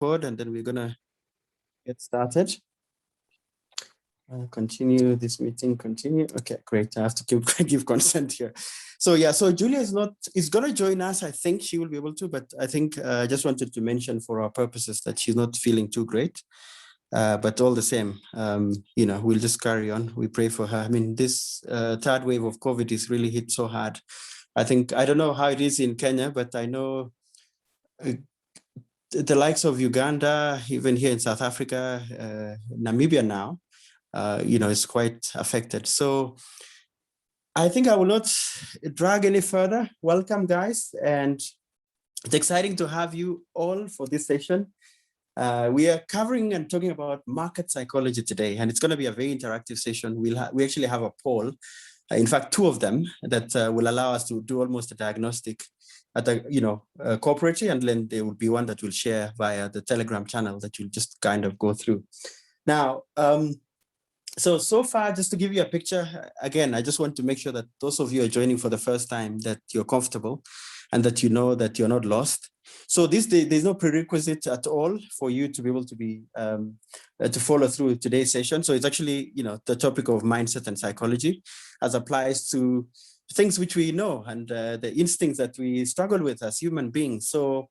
record, and then we're gonna get started. Continue this meeting, continue. Okay, great. I have to give consent here. So yeah, so Julia is gonna join us. I think she will be able to, but I think I just wanted to mention for our purposes that she's not feeling too great. But all the same, you know, we'll just carry on. We pray for her. I mean, this third wave of COVID is really hit so hard. I think, I don't know how it is in Kenya, but I know the likes of Uganda, even here in South Africa, Namibia now, you know, is quite affected. So I think I will not drag any further. Welcome, guys. And it's exciting to have you all for this session. We are covering and talking about market psychology today, and it's going to be a very interactive session. We actually have a poll, in fact, 2 of them that will allow us to do almost a diagnostic at a, you know, corporately, and then there will be one that we'll share via the Telegram channel that you'll just kind of go through. Now, so far, just to give you a picture, again, I just want to make sure that those of you are joining for the first time, that you're comfortable and that you know that you're not lost. So there's no prerequisite at all for you to be able to be to follow through today's session. So it's actually, you know, the topic of mindset and psychology as applies to things which we know and the instincts that we struggle with as human beings. So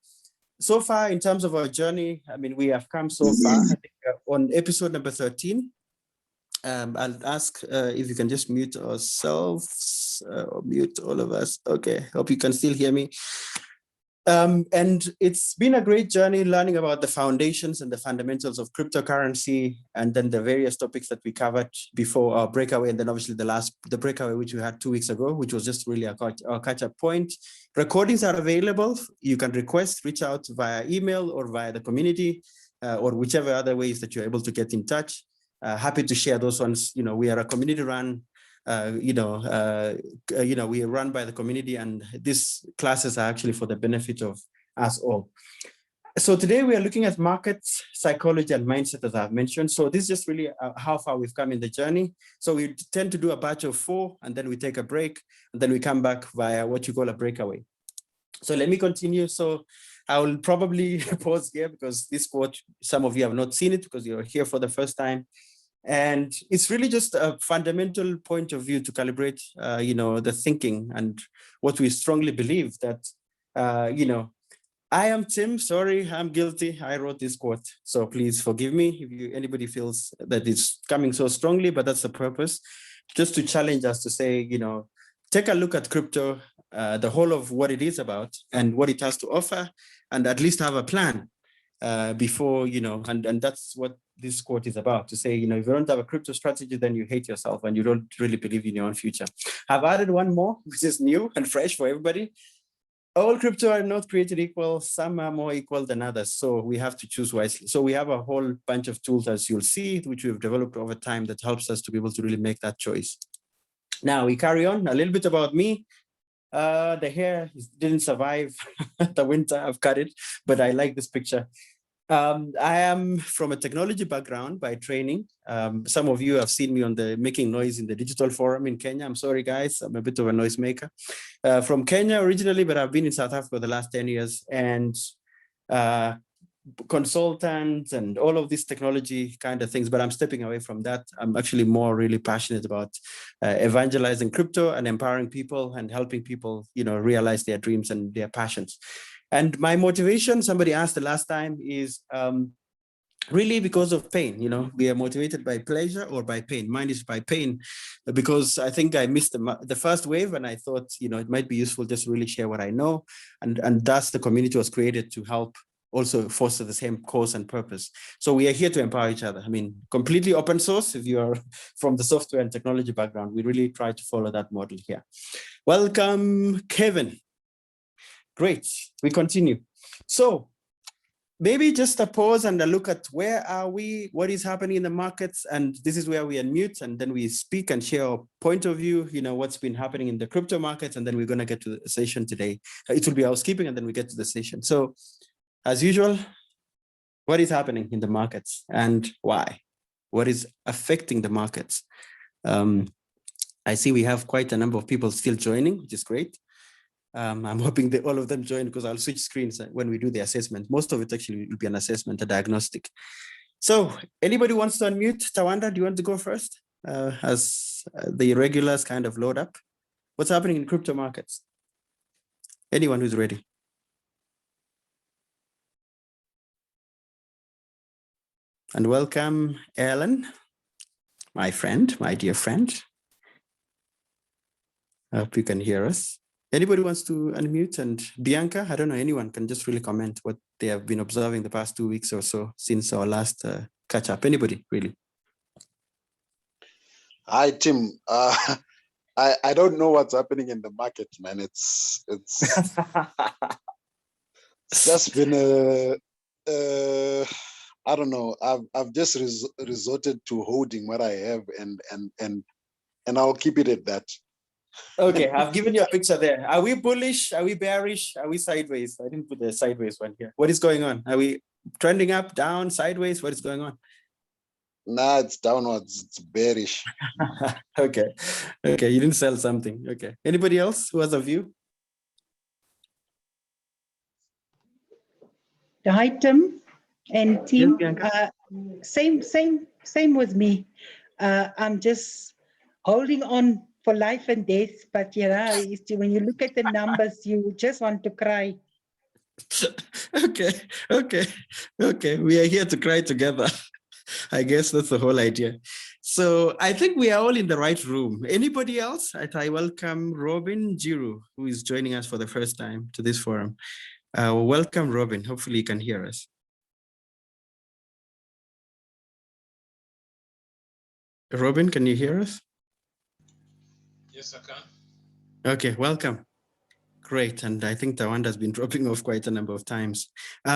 far in terms of our journey, I mean, we have come so far. I think on episode number 13. I'll ask if you can just mute ourselves or mute all of us. Okay, hope you can still hear me. And it's been a great journey learning about the foundations and the fundamentals of cryptocurrency, and then the various topics that we covered before our breakaway, and then obviously the breakaway which we had 2 weeks ago, which was just really our catch-up point. Recordings are available. You can request, reach out via email or via the community, or whichever other ways that you're able to get in touch. Happy to share those ones. You know, we are a community-run. We are run by the community, and these classes are actually for the benefit of us all. So today we are looking at markets, psychology, and mindset, as I've mentioned. So this is just really how far we've come in the journey. So we tend to do a batch of 4, and then we take a break, and then we come back via what you call a breakaway. So let me continue. So I will probably pause here because this quote, some of you have not seen it because you're here for the first time. And it's really just a fundamental point of view to calibrate, you know, the thinking and what we strongly believe that, you know, I am Tim, sorry, I'm guilty. I wrote this quote. So please forgive me if anybody feels that it's coming so strongly, but that's the purpose, just to challenge us to say, you know, take a look at crypto, the whole of what it is about and what it has to offer, and at least have a plan before, you know, and that's what this quote is about, to say, you know, if you don't have a crypto strategy, then you hate yourself and you don't really believe in your own future. I've added one more, which is new and fresh for everybody. All crypto are not created equal. Some are more equal than others. So we have to choose wisely. So we have a whole bunch of tools, as you'll see, which we've developed over time that helps us to be able to really make that choice. Now we carry on. A little bit about me. The hair didn't survive the winter. I've cut it, but I like this picture. I am from a technology background by training. Some of you have seen me on the Making Noise in the Digital Forum in Kenya. I'm sorry, guys. I'm a bit of a noisemaker. From Kenya originally, but I've been in South Africa the last 10 years. And consultants and all of these technology kind of things, but I'm stepping away from that. I'm actually more really passionate about evangelizing crypto and empowering people and helping people, you know, realize their dreams and their passions. And my motivation, somebody asked the last time, is really because of pain. You know, we are motivated by pleasure or by pain. Mine is by pain, because I think I missed the first wave, and I thought, you know, it might be useful just to really share what I know, and thus the community was created to help also foster the same cause and purpose. So we are here to empower each other. I mean, completely open source. If you are from the software and technology background, we really try to follow that model here. Welcome, Kevin. Great, we continue. So maybe just a pause and a look at where are we, what is happening in the markets, and this is where we unmute and then we speak and share our point of view, you know, what's been happening in the crypto markets, and then we're gonna get to the session today. It will be housekeeping and then we get to the session. So as usual, what is happening in the markets and why? What is affecting the markets? I see we have quite a number of people still joining, which is great. I'm hoping that all of them join because I'll switch screens when we do the assessment. Most of it actually will be an assessment, a diagnostic. So anybody wants to unmute? Tawanda, do you want to go first as the regulars kind of load up? What's happening in crypto markets? Anyone who's ready? And welcome, Ellen, my friend, my dear friend. I hope you can hear us. Anybody wants to unmute? And Bianca, I don't know, anyone can just really comment what they have been observing the past 2 weeks or so since our last catch up. Anybody, really? Hi, Tim. I don't know what's happening in the market, man. It's just been I don't know. I've just resorted to holding what I have, and I'll keep it at that. Okay, I've given you a picture there. Are we bullish? Are we bearish? Are we sideways? I didn't put the sideways one here. What is going on? Are we trending up, down, sideways? What is going on? Nah, it's downwards. It's bearish. Okay. Okay, you didn't sell something. Okay. Anybody else who has a view? Hi, Tim and team. Yes, Same with me. I'm just holding on for life and death, but you know, when you look at the numbers, you just want to cry. Okay. We are here to cry together. I guess that's the whole idea. So I think we are all in the right room. Anybody else? I welcome Robin Jiru, who is joining us for the first time to this forum. Welcome, Robin. Hopefully you can hear us. Robin, can you hear us? Yes, I can. Okay, welcome. Great. And I think Tawanda has been dropping off quite a number of times.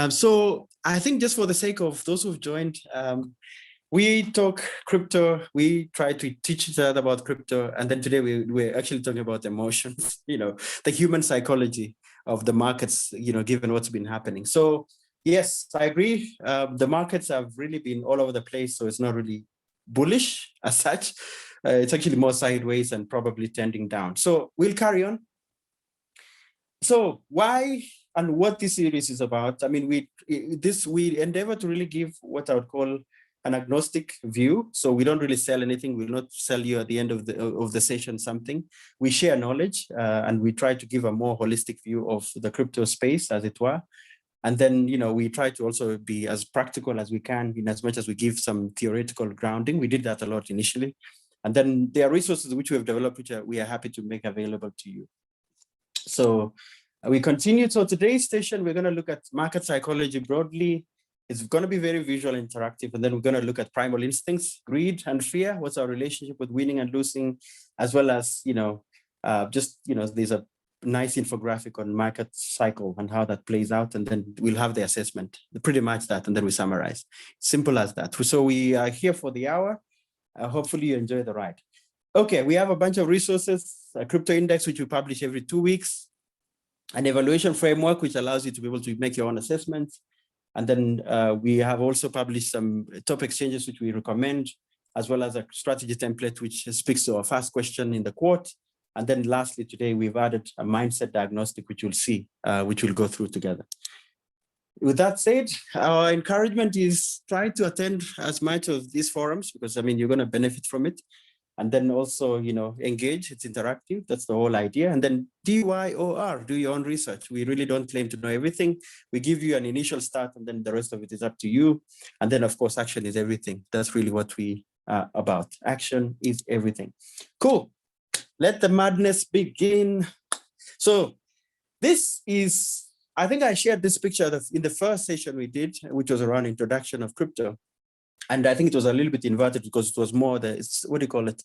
So I think just for the sake of those who've joined, we talk crypto, we try to teach each other about crypto. And then today we're actually talking about emotions, you know, the human psychology of the markets, you know, given what's been happening. So yes, I agree. The markets have really been all over the place. So it's not really bullish as such. It's actually more sideways and probably tending down. So we'll carry on. So why and what this series is about? I mean, we endeavor to really give what I would call an agnostic view. So we don't really sell anything. We'll not sell you at the end of the session something. We share knowledge and we try to give a more holistic view of the crypto space, as it were. And then, you know, we try to also be as practical as we can in as much as we give some theoretical grounding. We did that a lot initially. And then there are resources which we have developed, which we are happy to make available to you. So we continue. So today's session, we're going to look at market psychology broadly. It's going to be very visual, interactive, and then we're going to look at primal instincts, greed, and fear. What's our relationship with winning and losing, as well as, you know, there's a nice infographic on market cycle and how that plays out, and then we'll have the assessment, pretty much that, and then we summarize. Simple as that. So we are here for the hour. Hopefully you enjoy the ride. Okay, we have a bunch of resources, a crypto index, which we publish every 2 weeks, an evaluation framework, which allows you to be able to make your own assessments. And then we have also published some top exchanges, which we recommend, as well as a strategy template, which speaks to our first question in the quote. And then lastly, today, we've added a mindset diagnostic, which you'll see, which we'll go through together. With that said, our encouragement is try to attend as much of these forums, because I mean, you're going to benefit from it. And then also, you know, engage, it's interactive. That's the whole idea. And then DYOR, do your own research. We really don't claim to know everything. We give you an initial start, and then the rest of it is up to you. And then, of course, action is everything. That's really what we are about. Action is everything. Cool. Let the madness begin. So this is, I think I shared this picture in the first session we did, which was around introduction of crypto. And I think it was a little bit inverted because it was more what do you call it?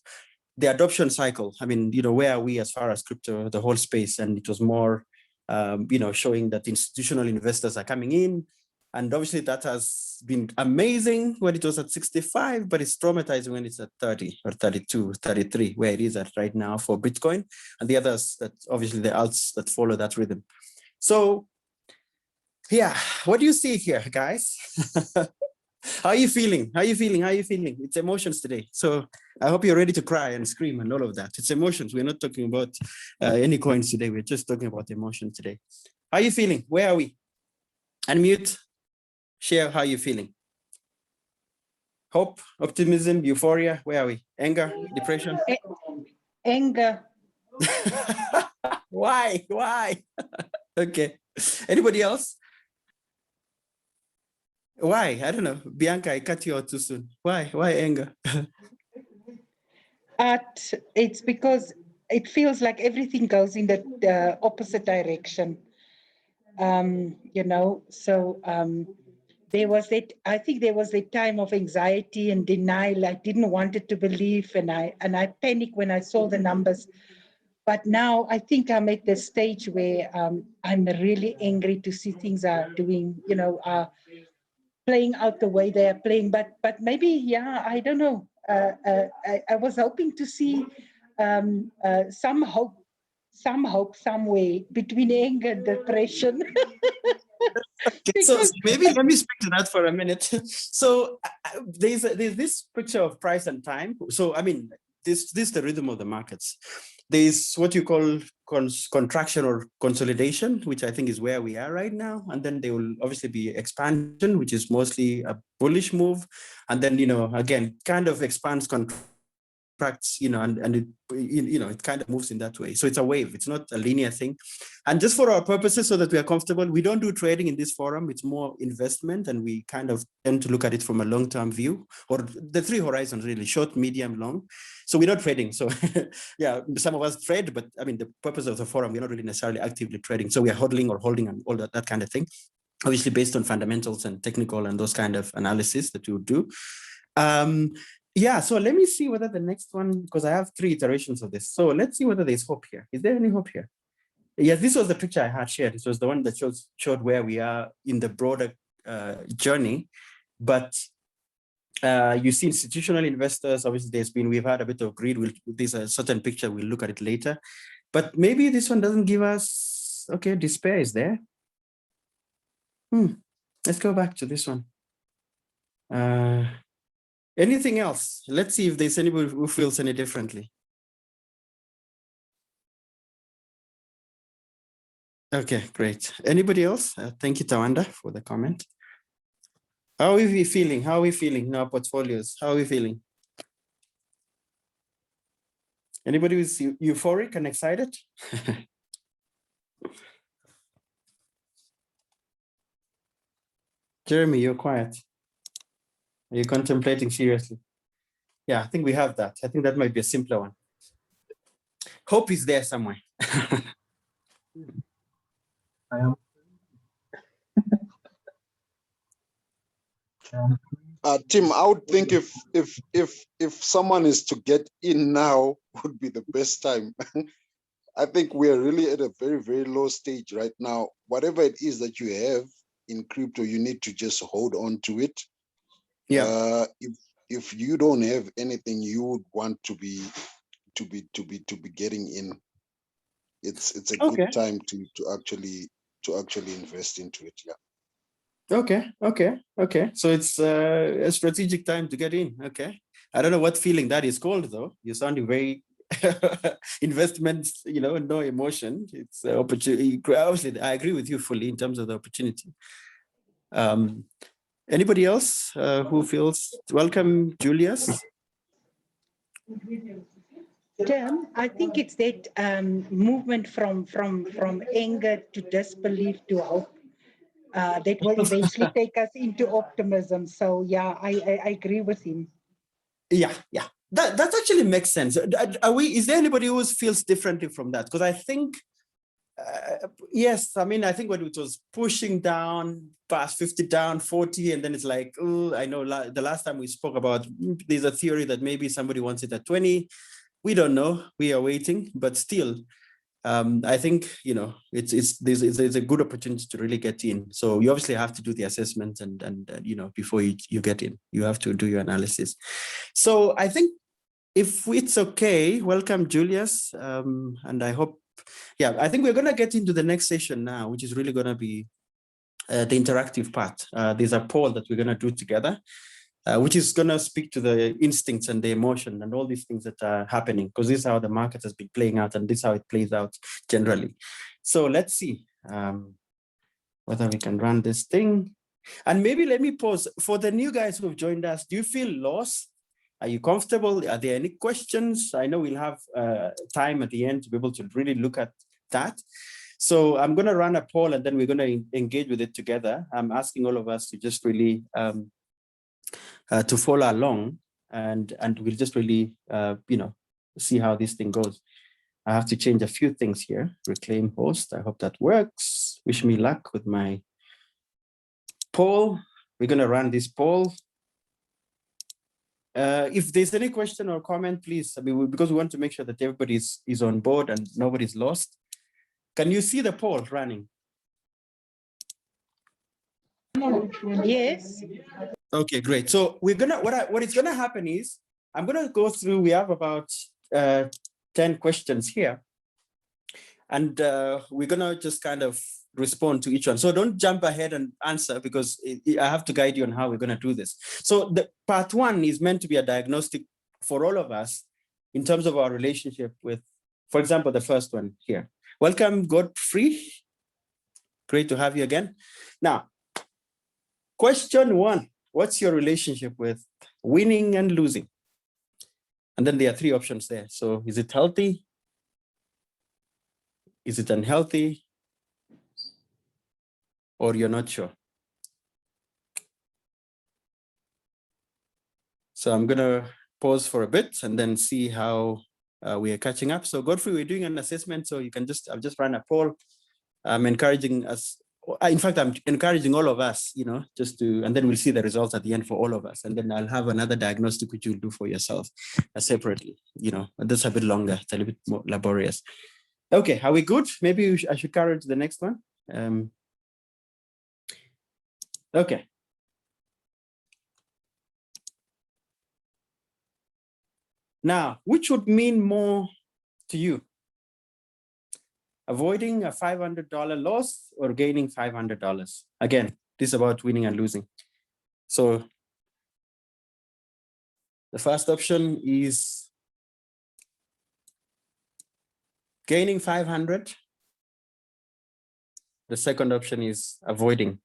The adoption cycle. I mean, you know, where are we as far as crypto, the whole space? And it was more, you know, showing that institutional investors are coming in. And obviously that has been amazing when it was at 65, but it's traumatizing when it's at 30 or 32, 33, where it is at right now for Bitcoin. And the others, that obviously the alts that follow that rhythm. So yeah, what do you see here, guys? How are you feeling? How are you feeling? How are you feeling? It's emotions today. So I hope you're ready to cry and scream and all of that. It's emotions. We're not talking about any coins today. We're just talking about emotion today. How are you feeling? Where are we? Unmute. Share how you're feeling. Hope, optimism, euphoria. Where are we? Anger, depression. Anger. Why? Why? Okay. Anybody else? Why? I don't know. Bianca, I cut you out too soon. Why? Why anger? It's because it feels like everything goes in the opposite direction. You know, so there was that, I think there was a time of anxiety and denial. I didn't want it to believe, and I panicked when I saw the numbers. But now I think I'm at the stage where I'm really angry to see things are doing, you know, playing out the way they are playing. But maybe, yeah, I don't know. I was hoping to see some hope somewhere between anger and depression. Okay, so maybe let me speak to that for a minute. So there's this picture of price and time. So I mean, this is the rhythm of the markets. There's what you call contraction or consolidation, which I think is where we are right now. And then there will obviously be expansion, which is mostly a bullish move. And then, you know, again, kind of expands, contracts, you know, and it, you know, it kind of moves in that way. So it's a wave. It's not a linear thing. And just for our purposes, so that we are comfortable, we don't do trading in this forum. It's more investment, and we kind of tend to look at it from a long-term view, or the three horizons really: short, medium, long. So we're not trading. So yeah, some of us trade, but I mean, the purpose of the forum, we're not really necessarily actively trading. So we are hodling or holding and all that kind of thing, obviously based on fundamentals and technical and those kind of analysis that you would do. Yeah, so let me see whether the next one, because I have 3 iterations of this. So let's see whether there's hope here. Is there any hope here? Yes, this was the picture I had shared. This was the one that showed where we are in the broader journey. But you see institutional investors, obviously we've had a bit of greed. There's a certain picture, we'll look at it later. But maybe this one doesn't give us, okay, despair is there. Let's go back to this one. Anything else? Let's see if there's anybody who feels any differently. Okay, great. Anybody else? Thank you, Tawanda, for the comment. How are we feeling? How are we feeling in our portfolios? How are we feeling? Anybody who's euphoric and excited? Jeremy, you're quiet. Are you contemplating seriously? Yeah, I think we have that. I think that might be a simpler one. Hope is there somewhere. I am. Tim, I would think if someone is to get in now, would be the best time. I think we are really at a very, very low stage right now. Whatever it is that you have in crypto, you need to just hold on to it. Yeah. If you don't have anything, you would want to be getting in. It's a good time to actually invest into it. Yeah. Okay. So it's a strategic time to get in. Okay. I don't know what feeling that is called, though. You're sounding very investments, you know, no emotion. It's an opportunity. Obviously, I agree with you fully in terms of the opportunity. Anybody else who feels welcome, Julius? Tim, I think it's that movement from anger to disbelief to hope that will eventually take us into optimism. So yeah, I agree with him. Yeah. That actually makes sense. Is there anybody who feels differently from that? Because I think, yes, I mean, I think when it was pushing down past 50 down, 40, and then it's like, oh, I know the last time we spoke about, there's a theory that maybe somebody wants it at 20. We don't know. We are waiting, but still, I think, you know, it's a good opportunity to really get in. So you obviously have to do the assessment and you know, before you get in, you have to do your analysis. So I think if it's okay, welcome, Julius. And I hope, yeah, I think we're going to get into the next session now, which is really going to be the interactive part. There's a poll that we're going to do together, which is going to speak to the instincts and the emotion and all these things that are happening, because this is how the market has been playing out and this is how it plays out generally. So let's see whether we can run this thing. And maybe let me pause. For the new guys who have joined us, do you feel lost? Are you comfortable? Are there any questions? I know we'll have time at the end to be able to really look at that. So I'm going to run a poll and then we're going to engage with it together. I'm asking all of us to just really to follow along, and we'll just really you know, see how this thing goes. I have to change a few things here. Reclaim host. I hope that works. Wish me luck with my poll. We're going to run this poll. If there's any question or comment, please, I mean, because we want to make sure that everybody is on board and nobody's lost. Can you see the poll running? Yes. Okay, great. So we're gonna, what is gonna happen is, I'm gonna go through, we have about 10 questions here. And we're gonna just kind of respond to each one. So don't jump ahead and answer, because I have to guide you on how we're gonna do this. So the part one is meant to be a diagnostic for all of us in terms of our relationship with, for example, the first one here. Welcome, Godfrey. Great to have you again. Now, question one, what's your relationship with winning and losing? And then there are three options there. So is it healthy? Is it unhealthy? Or you're not sure? So I'm gonna pause for a bit and then see how we are catching up. So Godfrey, we're doing an assessment, so you can just, I've just run a poll. I'm encouraging us, in fact, I'm encouraging all of us, you know, just to, and then we'll see the results at the end for all of us. And then I'll have another diagnostic which you'll do for yourself separately, you know, that's a bit longer, it's a little bit more laborious. Okay, are we good? Maybe I should carry to the next one. Okay. Now, which would mean more to you? Avoiding a $500 loss or gaining $500? Again, this is about winning and losing. So the first option is gaining 500. The second option is avoiding.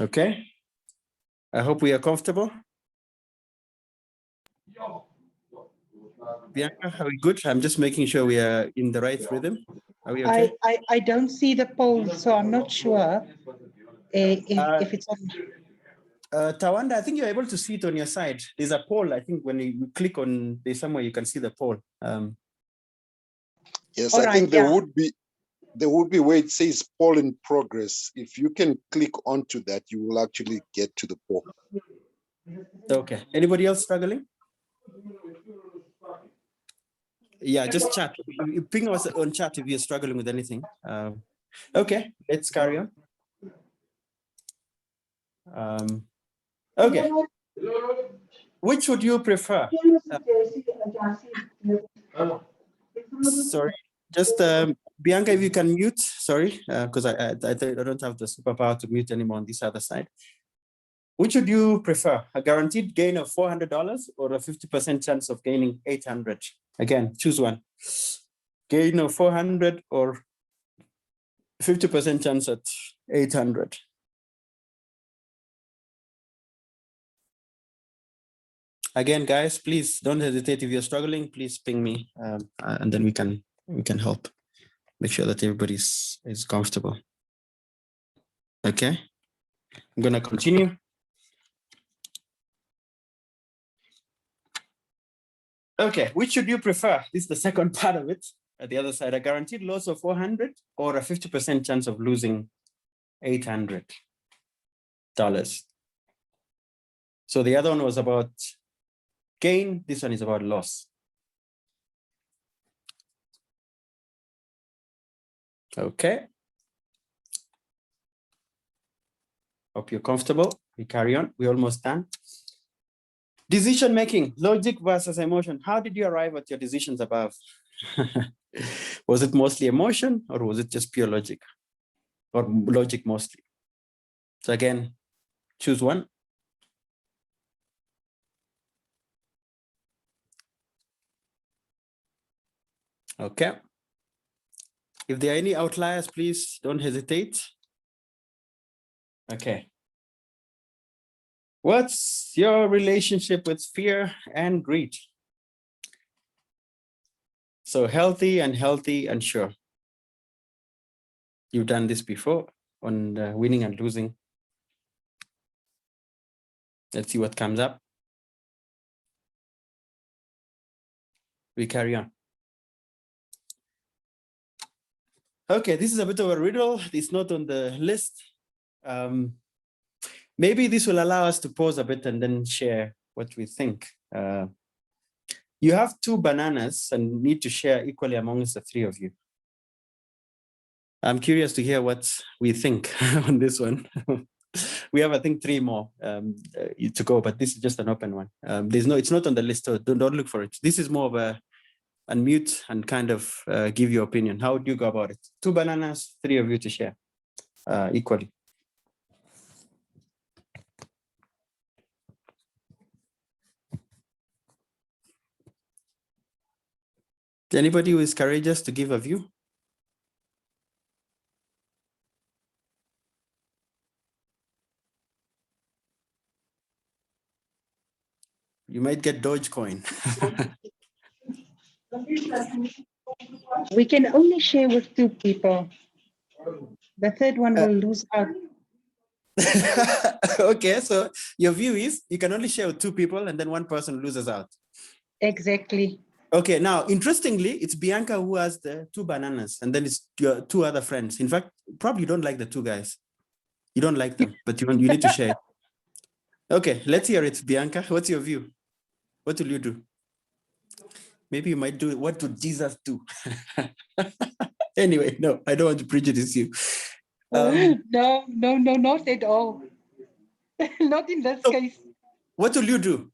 Okay, I hope we are comfortable. Bianca, are we good? I'm just making sure we are in the right rhythm. Are we okay? I don't see the poll, so I'm not sure if it's on. Tawanda, I think you're able to see it on your side. There's a poll. I think when you click on, there's somewhere you can see the poll. Yes, All I right, think there yeah. would be where it says poll in progress. If you can click onto that, you will actually get to the poll. Okay. Anybody else struggling? Yeah, just chat. You ping us on chat if you're struggling with anything. Okay, let's carry on. Okay. Which would you prefer? Sorry, just Bianca, if you can mute. Sorry, because I don't have the superpower to mute anymore on this other side. Which would you prefer? A guaranteed gain of $400 or a 50% chance of gaining 800? Again, choose one. Gain of 400 or 50% chance at 800. Again, guys, please don't hesitate. If you're struggling, please ping me, and then we can help make sure that everybody is comfortable. Okay, I'm gonna continue. Okay, which should you prefer? This is the second part of it. At the other side, a guaranteed loss of 400 or a 50% chance of losing $800. So the other one was about gain. This one is about loss. Okay. Hope you're comfortable. We carry on. We're almost done. Decision making, logic versus emotion. How did you arrive at your decisions above? Was it mostly emotion or was it just pure logic? Or logic mostly? So again, choose one. Okay. If there are any outliers, please don't hesitate. Okay. What's your relationship with fear and greed? So healthy and sure. You've done this before on winning and losing. Let's see what comes up. We carry on. Okay, this is a bit of a riddle. It's not on the list. Maybe this will allow us to pause a bit and then share what we think. You have 2 bananas and need to share equally amongst the 3 of you. I'm curious to hear what we think on this one. We have, I think, 3 more to go, but this is just an open one. It's not on the list, so don't look for it. This is more of a unmute and kind of give your opinion. How do you go about it? 2 bananas, 3 of you to share equally. Anybody who is courageous to give a view? You might get Dogecoin. We can only share with 2 people. The third one will lose out. Okay, so your view is you can only share with 2 people and then 1 person loses out. Exactly. Okay, now, interestingly, it's Bianca who has the 2 bananas and then it's your 2 other friends. In fact, probably you don't like the 2 guys. You don't like them, but you need to share. Okay, let's hear it, Bianca. What's your view? What will you do? Maybe you might do it. What would Jesus do? Anyway, no, I don't want to prejudice you. No, not at all. Not in this case. What will you do?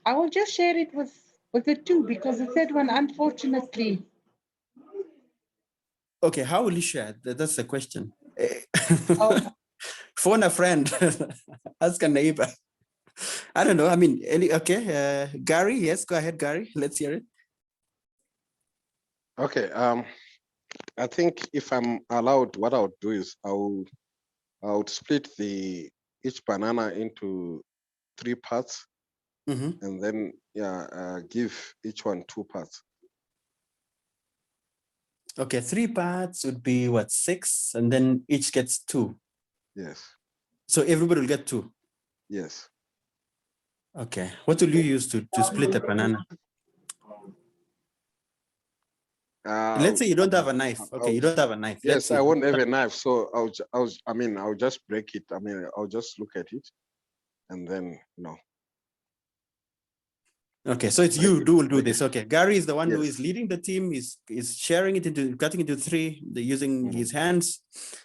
I will just share it with the 2 because the third one, unfortunately. Okay, how will you share? That's the question. Oh. Phone a friend. Ask a neighbor. I don't know. I mean, okay. Gary, yes, go ahead, Gary. Let's hear it. Okay. I think if I'm allowed, what I would do is I would split each banana into 3 parts, and then give each one 2 parts. Okay, 3 parts would be what, 6, and then each gets 2. Yes. So everybody will get 2. Yes. Okay. What will you use to split a banana? Let's say you don't have a knife. Okay, you don't have a knife. Yes, I won't have a knife, so I'll just break it. I mean, I'll just look at it, and then Okay, so it's you who will do this. Okay, Gary is the one who Yes. is leading the team. Is sharing it into, cutting into 3, using his hands.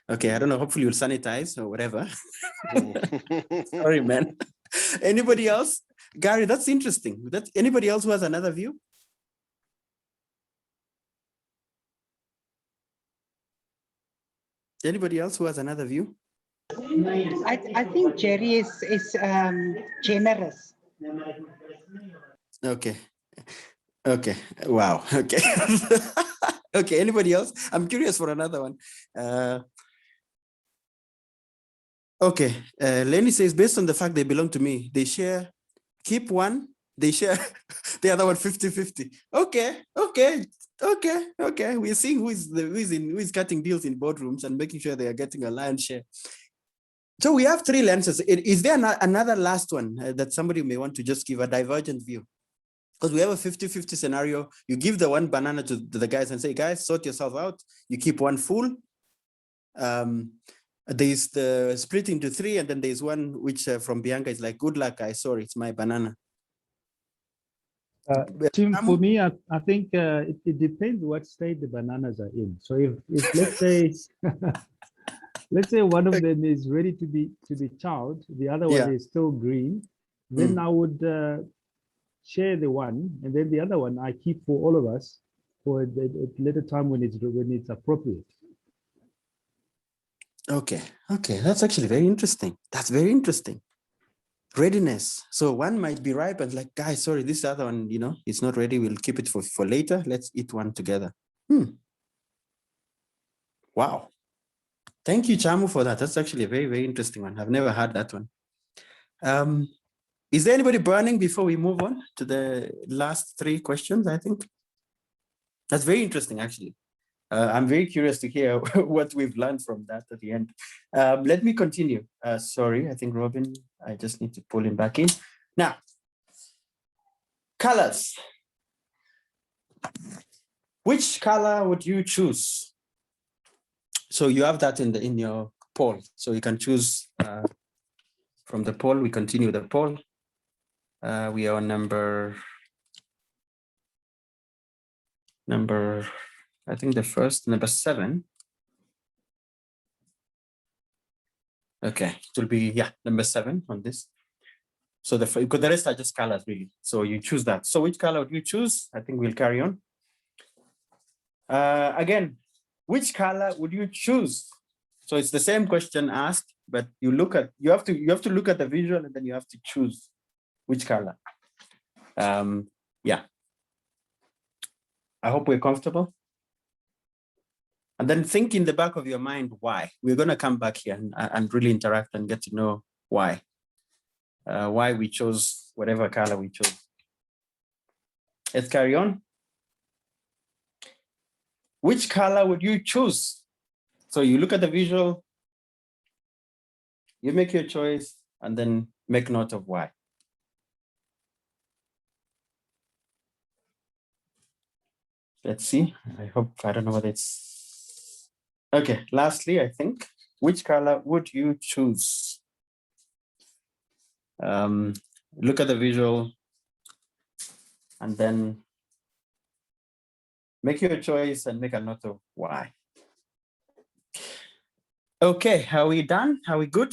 Okay, I don't know. Hopefully, you'll sanitize or whatever. Sorry, man. Anybody else? Gary, that's interesting. Anybody else who has another view? Anybody else who has another view? I think Jerry is generous. Okay. Okay. Wow. Okay. Okay. Anybody else? I'm curious for another one. Okay. Lenny says, based on the fact they belong to me, they share, keep one, they share the other one 50-50. Okay. Okay. Okay. Okay. We're seeing who is cutting deals in boardrooms and making sure they are getting a lion's share. So we have 3 lenses. Is there another last one that somebody may want to just give a divergent view? Because we have a 50-50 scenario. You give the 1 banana to the guys and say, guys, sort yourself out. You keep 1 full. There's the split into 3, and then there's one which from Bianca is like, good luck, guys. Sorry, it's my banana. Tim, for me, I think it depends what state the bananas are in. So if let's say let's say one of them is ready to be chowed, the other one is still green, then I would share the one, and then the other one I keep for all of us for a later time when it's appropriate. Okay, okay, that's actually very interesting. That's very interesting. Readiness. So one might be ripe and like, guys, sorry, this other one, you know, it's not ready. We'll keep it for later. Let's eat one together. Wow. Thank you, Chamu, for that. That's actually a very, very interesting one. I've never had that one. Is there anybody burning before we move on to the last three questions, I think? That's very interesting, actually. I'm very curious to hear what we've learned from that at the end. Let me continue. Sorry, I think Robin, I just need to pull him back in. Now, colors. Which color would you choose? So you have that in your poll. So you can choose from the poll. We continue the poll. We are on number, I think the first, number 7. Okay, it will be, yeah, number 7 on this. So because the rest are just colors really. So you choose that. So which color would you choose? I think we'll carry on. Again, which color would you choose? So it's the same question asked, but you have to look at the visual and then you have to choose which color. Yeah. I hope we're comfortable. And then think in the back of your mind why. We're going to come back here and really interact and get to know why. Why we chose whatever color we chose. Let's carry on. Which color would you choose? So you look at the visual, you make your choice, and then make note of why. Let's see. I don't know whether it's... Okay, lastly, I think, which color would you choose? Look at the visual, and then make your choice and make a note of why. Okay, are we done? Are we good?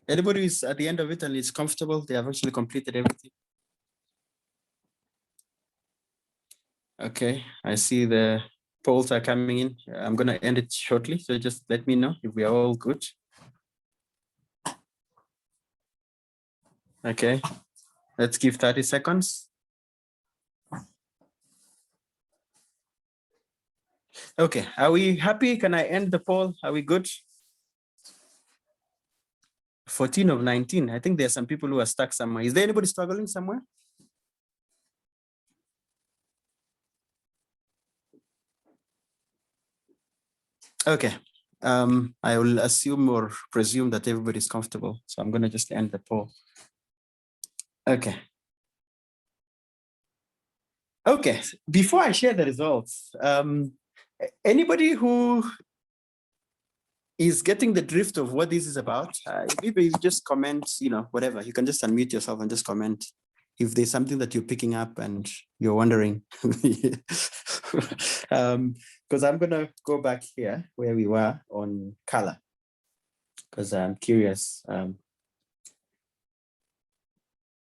Anybody is at the end of it and is comfortable? They have actually completed everything. Okay, I see the polls are coming in. I'm going to end it shortly, so just let me know if we are all good. Okay, let's give 30 seconds. Okay, are we happy? Can I end the poll? Are we good? 14 of 19. I think there are some people who are stuck somewhere. Is there anybody struggling somewhere? Okay, I will assume or presume that everybody is comfortable. So I'm going to just end the poll. Okay. Okay, before I share the results, anybody who is getting the drift of what this is about, maybe you just comment, you know, whatever. You can just unmute yourself and just comment if there's something that you're picking up and you're wondering. Because I'm going to go back here where we were on color, because I'm curious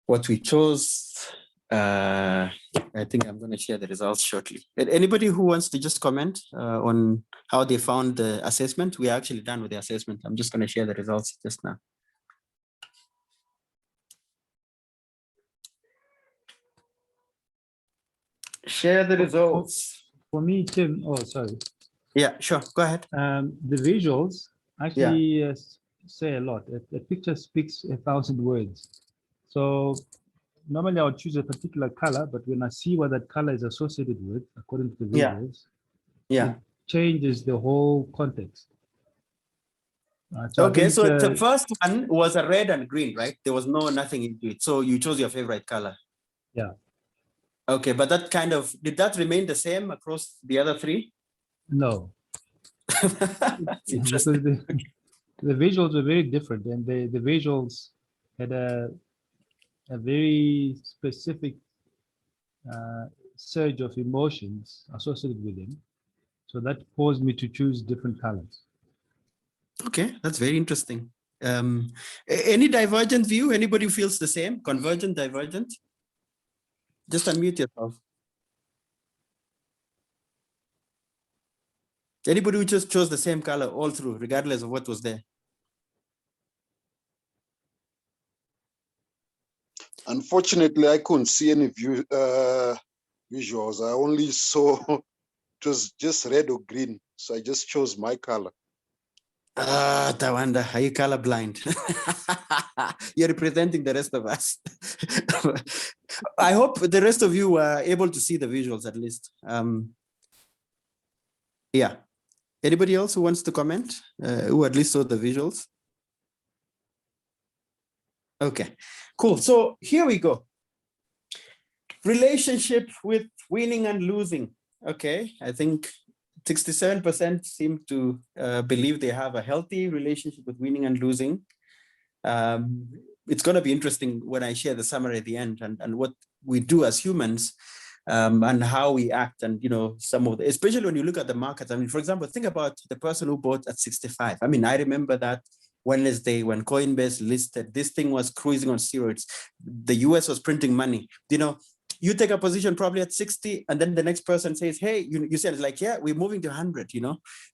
what we chose. I think I'm going to share the results shortly. Anybody who wants to just comment on how they found the assessment? We are actually done with the assessment. I'm just going to share the results just now. Share the results. For me, Tim, oh, sorry. Yeah, sure. Go ahead. The visuals actually say a lot. A picture speaks 1,000 words. So normally I would choose a particular color, but when I see what that color is associated with, according to the visuals, it changes the whole context. So okay, so the first one was a red and green, right? There was nothing into it. So you chose your favorite color. Yeah. Okay, but that kind of, did that remain the same across the other 3? No. Because the visuals were very different, and the visuals had a very specific surge of emotions associated with them. So that caused me to choose different colors. Okay, that's very interesting. Any divergent view? Anybody feels the same? Convergent, divergent? Just unmute yourself. Anybody who just chose the same color all through, regardless of what was there? Unfortunately, I couldn't see any visuals. I only saw it was just red or green, so I just chose my color. Ah, Tawanda, are you colorblind? You're representing the rest of us. I hope the rest of you were able to see the visuals at least. Yeah. Anybody else who wants to comment, who at least saw the visuals? Okay, cool. So here we go. Relationship with winning and losing. Okay, I think 67% seem to believe they have a healthy relationship with winning and losing. It's going to be interesting when I share the summary at the end and what we do as humans and how we act, and some of the, especially when you look at the markets. I mean, for example, think about the person who bought at 65. I mean, I remember that Wednesday when Coinbase listed, this thing was cruising on steroids. The US was printing money. You take a position probably at 60, and then the next person says, hey, you said, it's like, yeah, we're moving to 100,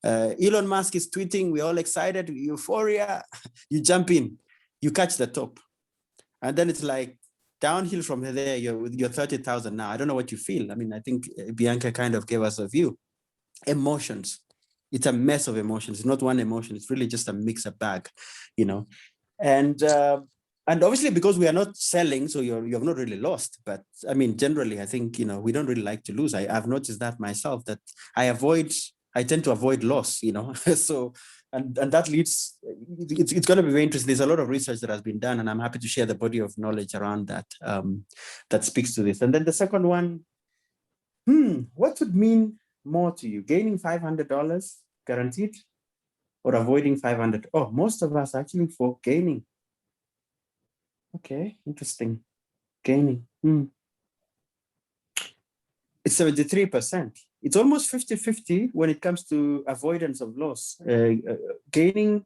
Elon Musk is tweeting, we're all excited, euphoria. You jump in, you catch the top. And then it's like downhill from there, you're 30,000 now. I don't know what you feel. I mean, I think Bianca kind of gave us a view. Emotions. It's a mess of emotions. It's not one emotion. It's really just a mixed bag, And obviously, because we are not selling, so you have not really lost. But I mean, generally, I think, we don't really like to lose. I've noticed that myself, that I tend to avoid loss, So, and that leads, it's going to be very interesting. There's a lot of research that has been done, and I'm happy to share the body of knowledge around that, that speaks to this. And then the second one, what would mean more to you? Gaining $500 guaranteed or avoiding 500? Oh, most of us actually for gaining. Okay, interesting. Gaining. It's 73%. It's almost 50-50 when it comes to avoidance of loss. Gaining.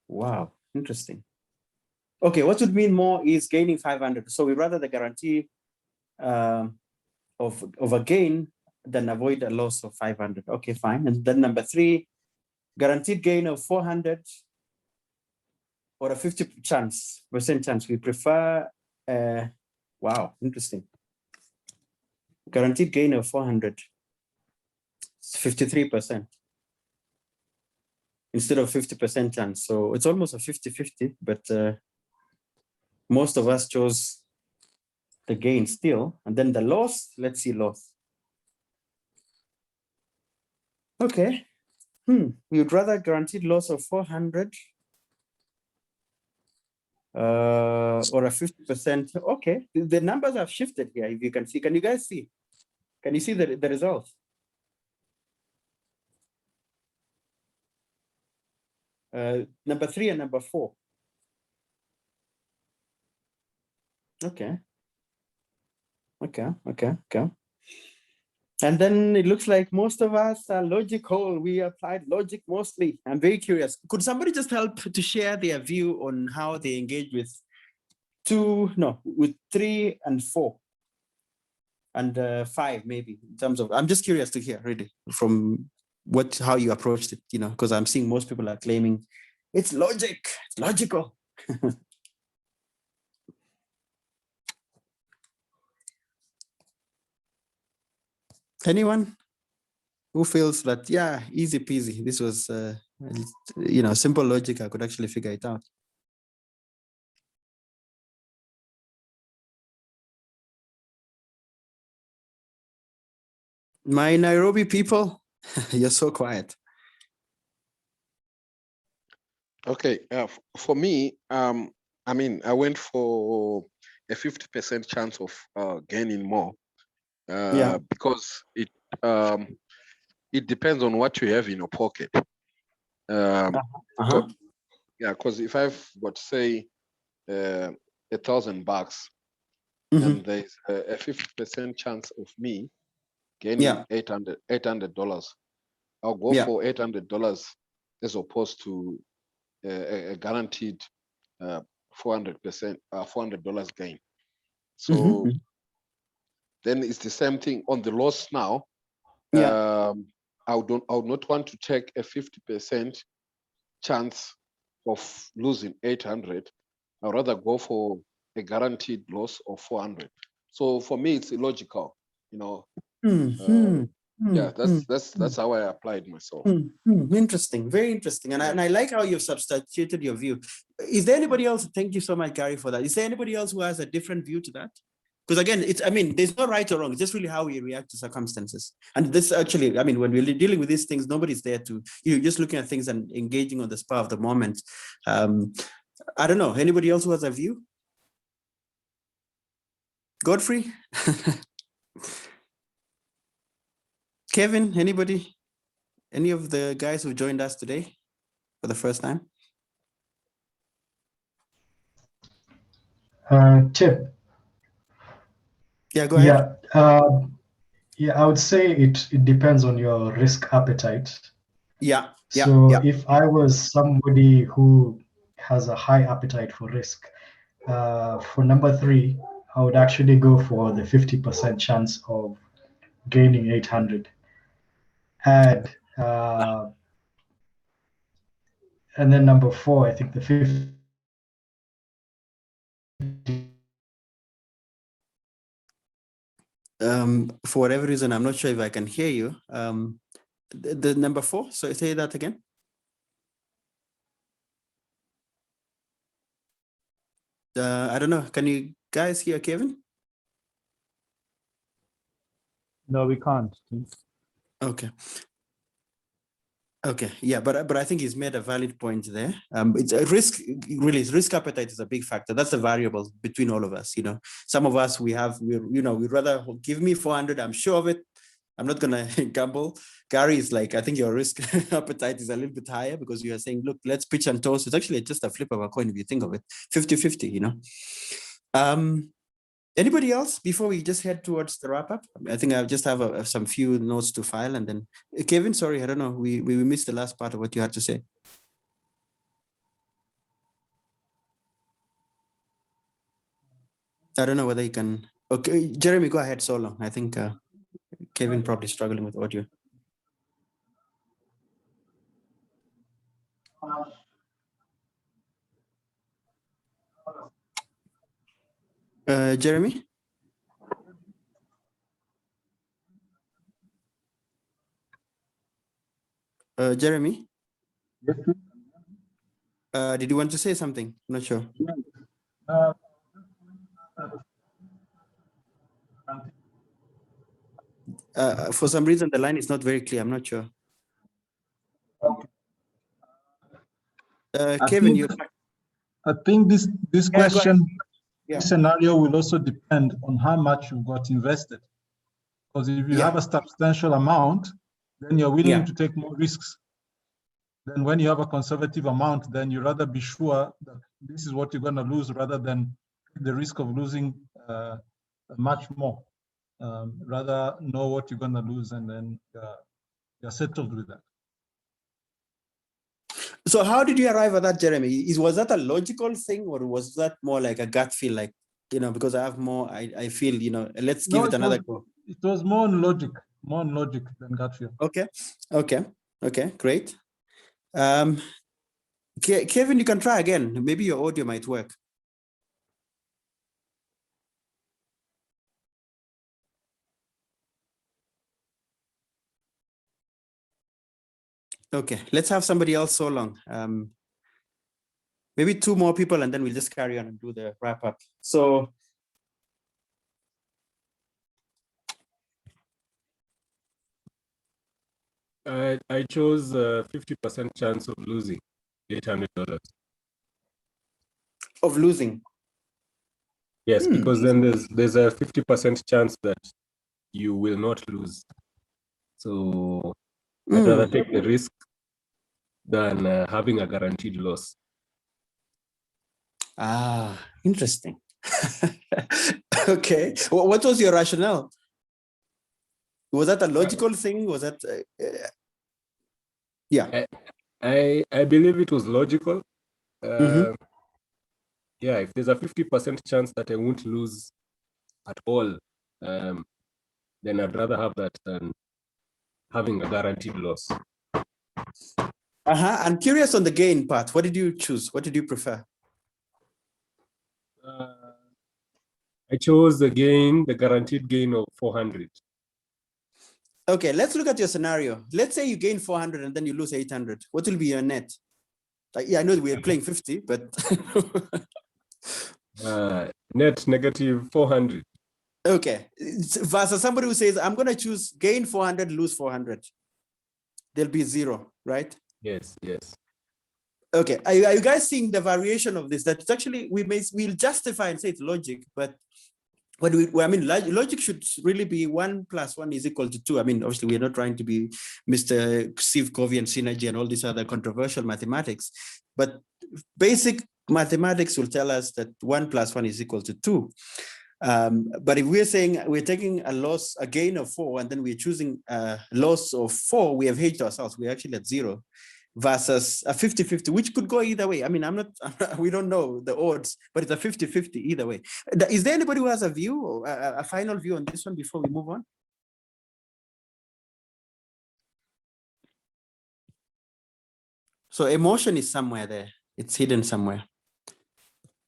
Wow, interesting. Okay, what would mean more is gaining 500. So we rather the guarantee of a gain than avoid a loss of 500. Okay, fine. And then number 3, guaranteed gain of 400 or a 50% chance. We prefer, wow, interesting. Guaranteed gain of 400, 53% instead of 50% chance. So it's almost a 50-50, but most of us chose the gain still. And then the loss, let's see loss. Okay. We would rather guaranteed loss of 400 or a 50%. Okay, the numbers have shifted here. If you can see, can you guys see? Can you see the results? Number 3 and number 4. Okay. And then it looks like most of us are logical. We applied logic mostly. I'm very curious. Could somebody just help to share their view on how they engage with 3 and 4 and 5 maybe, in terms of, I'm just curious to hear really from how you approached it, because I'm seeing most people are claiming it's logic, it's logical. Anyone who feels that, yeah, easy peasy, this was, simple logic, I could actually figure it out. My Nairobi people, you're so quiet. Okay, for me, I mean, I went for a 50% chance of gaining more. Because it depends on what you have in your pocket. Because if I've got, say, $1,000 and there's a 50% chance of me gaining $800, I'll go for $800 as opposed to a guaranteed $400 gain. So then it's the same thing on the loss now. I would not want to take a 50% chance of losing 800. I'd rather go for a guaranteed loss of 400. So for me, it's illogical, you know. Yeah, that's how I applied myself. Interesting, very interesting. And, I like how you've substantiated your view. Is there anybody else? Thank you so much, Gary, for that. Is there anybody else who has a different view to that? Because again, I mean, there's no right or wrong. It's just really how we react to circumstances. And this actually, I mean, when we're dealing with these things, nobody's there to, you're just looking at things and engaging on the spur of the moment. I don't know, anybody else who has a view? Godfrey? Kevin, anybody? Any of the guys who joined us today for the first time? Chip. Yeah, go ahead. Yeah, I would say it depends on your risk appetite. So if I was somebody who has a high appetite for risk, for number 3, I would actually go for the 50% chance of gaining 800. And then number 4, I think the 50. For whatever reason, I'm not sure if I can hear you. The number 4, so say that again. I don't know. Can you guys hear Kevin? No, we can't. Okay. Okay, yeah, but I think he's made a valid point there. It's a risk, really, risk appetite is a big factor. That's a variable between all of us. You know, some of us we'd rather give me 400. I'm sure of it. I'm not gonna gamble. Gary is like, I think your risk appetite is a little bit higher because you are saying, look, let's pitch and toss. It's actually just a flip of a coin if you think of it, 50-50. You know. Anybody else before we just head towards the wrap up? I think I just have some few notes to file, and then Kevin, sorry, I don't know, we missed the last part of what you had to say. I don't know whether you can. Okay, Jeremy, go ahead. So long. I think Kevin probably struggling with audio. Jeremy. Jeremy? Yes, did you want to say something? I'm not sure. For some reason, the line is not very clear. I'm not sure. Kevin, I think this question, this scenario will also depend on how much you've got invested. Because if you have a substantial amount, then you're willing to take more risks. Then when you have a conservative amount, then you rather be sure that this is what you're going to lose rather than the risk of losing much more. Rather know what you're going to lose and then you're settled with that. So how did you arrive at that, Jeremy? Was that a logical thing, or was that more like a gut feel, like, you know, because I have more, I feel, you know, let's give it another go? It was more on logic than gut feel. Okay, great. Kevin, you can try again. Maybe your audio might work. Okay, let's have somebody else so long. Maybe 2 more people, and then we'll just carry on and do the wrap up. So I chose 50% chance of losing $800. Of losing? Yes, because then there's a 50% chance that you will not lose. So I'd rather take the risk than having a guaranteed loss. Ah, interesting. Okay, what was your rationale? Was that a logical thing? Was that Yeah. I believe it was logical. Yeah, if there's a 50% chance that I won't lose at all, then I'd rather have that than having a guaranteed loss. I'm curious on the gain part. What did you choose? What did you prefer? I chose the guaranteed gain of 400. Okay, let's look at your scenario. Let's say you gain 400 and then you lose 800. What will be your net? Yeah, I know we're playing 50, but net negative 400. Okay, versus somebody who says, I'm going to choose gain 400, lose 400. There'll be 0, right? Yes, yes. Okay, are you guys seeing the variation of this? That it's actually, we'll justify and say it's logic, but logic should really be 1 + 1 is equal to 2. I mean, obviously, we're not trying to be Mr. Sivkovian synergy and all these other controversial mathematics, but basic mathematics will tell us that 1 + 1 is equal to 2. But if we're saying we're taking a gain of 4, and then we're choosing a loss of 4, we have hedged ourselves. We're actually at 0. Versus a 50-50, which could go either way. I mean, we don't know the odds, but it's a 50-50 either way. Is there anybody who has a view, or a final view on this one before we move on? So emotion is somewhere there. It's hidden somewhere.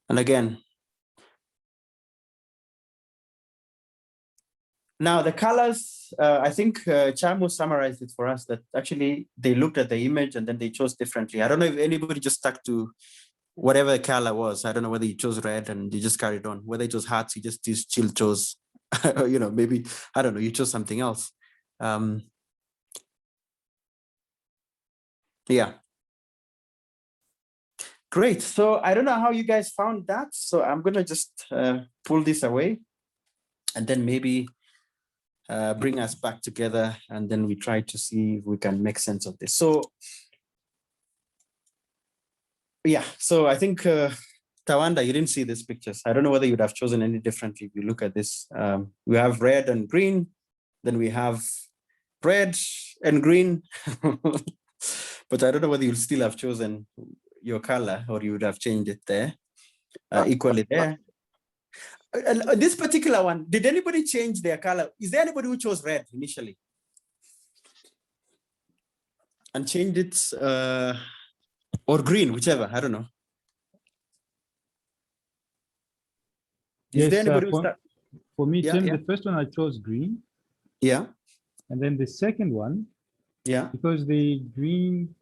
And again, now the colors, I think Chamo summarized it for us, that actually they looked at the image and then they chose differently. I don't know if anybody just stuck to whatever the color was. I don't know whether you chose red and you just carried on. Whether it was hearts, you just still chose, maybe, I don't know, you chose something else. Yeah. Great. So I don't know how you guys found that. So I'm going to just pull this away and then maybe bring us back together, and then we try to see if we can make sense of this. So yeah, so I think Tawanda, you didn't see these pictures. I don't know whether you'd have chosen any differently if you look at this. We have red and green, then we have red and green, but I don't know whether you'll still have chosen your color or you would have changed it there equally there. This particular one, did anybody change their color? Is there anybody who chose red initially and changed it or green, whichever? I don't know. Is yes, there anybody for me, yeah, Tim, yeah. The first one I chose green. Yeah. And then the second one, yeah, because the green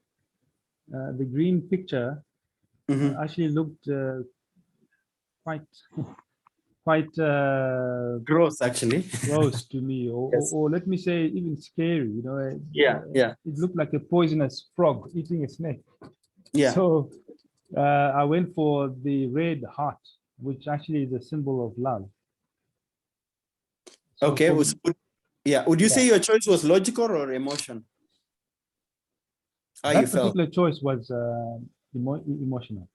picture actually looked quite gross, actually. Gross to me, or let me say even scary. Yeah. It looked like a poisonous frog eating a snake. Yeah. So I went for the red heart, which actually is a symbol of love. So okay. Would you say your choice was logical or emotion? How that you felt? particular choice was emotional.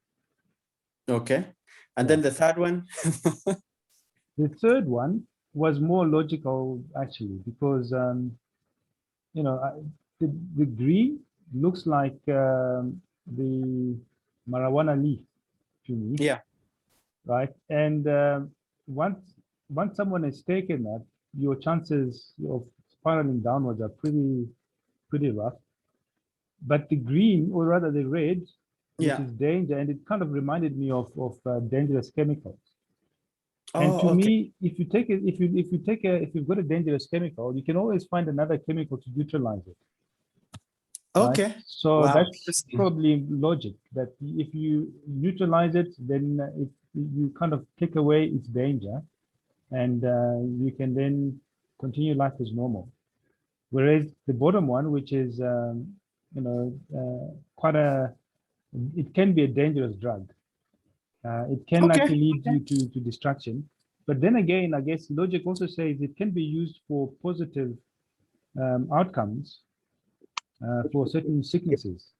Okay. And then the third one? The third one was more logical, actually, because, the green looks like the marijuana leaf to me. Yeah. Right. And once someone has taken that, your chances of spiraling downwards are pretty rough. But the green, or rather the red, which is danger, and it kind of reminded me of dangerous chemicals. And to me, if you've got a dangerous chemical, you can always find another chemical to neutralize it. Okay. Right? So that's probably logic, that if you neutralize it, then you kind of take away its danger, and you can then continue life as normal. Whereas the bottom one, which is it can be a dangerous drug. It can actually lead you to destruction. But then again, I guess logic also says it can be used for positive outcomes for certain sicknesses.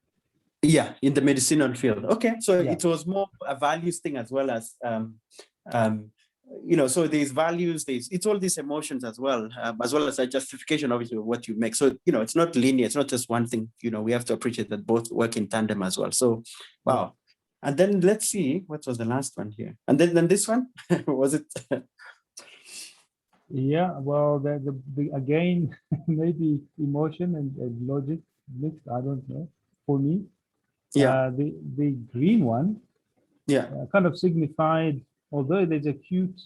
Yeah, in the medicinal field. Okay, so it was more a values thing as well as you know, so there's values, it's all these emotions as well as a justification, obviously, of what you make. So, you know, it's not linear, it's not just one thing, you know, we have to appreciate that both work in tandem as well. So, wow. And then let's see, what was the last one here? And then this one, was it? Yeah, well, the again, maybe emotion and logic mixed, I don't know, for me. Yeah. The green one, yeah, kind of signified, although there's a cute,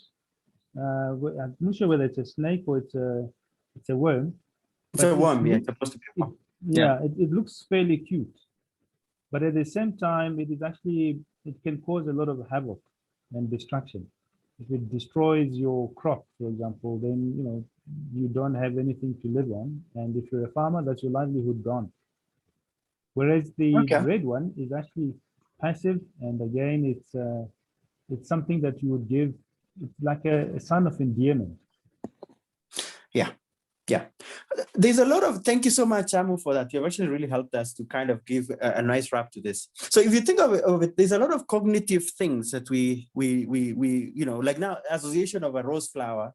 I'm not sure whether it's a snake or it's a worm. It's a worm, yeah, it's supposed to be a worm. Yeah, it looks fairly cute. But at the same time, it is actually, it can cause a lot of havoc and destruction. If it destroys your crop, for example, then, you know, you don't have anything to live on. And if you're a farmer, that's your livelihood gone. Whereas the red one is actually passive. And again, it's something that you would give, it's like a sign of endearment. Yeah. Yeah, there's a lot of, thank you so much, Amu, for that. You've actually really helped us to kind of give a nice wrap to this. So if you think of it, there's a lot of cognitive things that we you know, like now, association of a rose flower,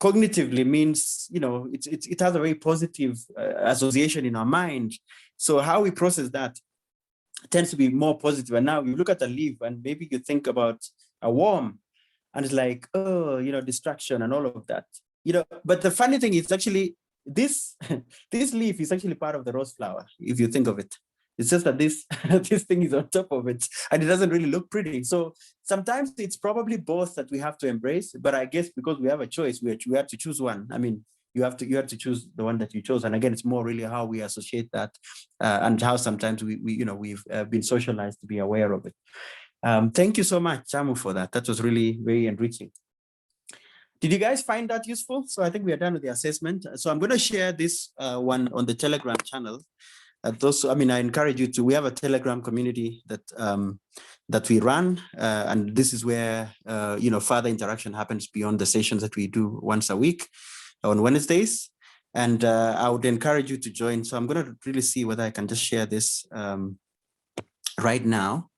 cognitively means, you know, it has a very positive association in our mind. So how we process that tends to be more positive. And now you look at a leaf and maybe you think about a worm and it's like, oh, you know, distraction and all of that. You know, but the funny thing is actually this this leaf is actually part of the rose flower, if you think of it. It's just that this this thing is on top of it and it doesn't really look pretty. So sometimes it's probably both that we have to embrace, but I guess because we have a choice, we have to choose one. I mean, you have to choose the one that you chose. And again, it's more really how we associate that and how sometimes we you know, we've been socialized to be aware of it. Thank you so much, Chamu, for that. That was really very enriching. Did you guys find that useful? So I think we are done with the assessment. So I'm going to share this one on the Telegram channel. I mean, I encourage you to, we have a Telegram community that that we run. And this is where, you know, further interaction happens beyond the sessions that we do once a week on Wednesdays. And I would encourage you to join. So I'm going to really see whether I can just share this right now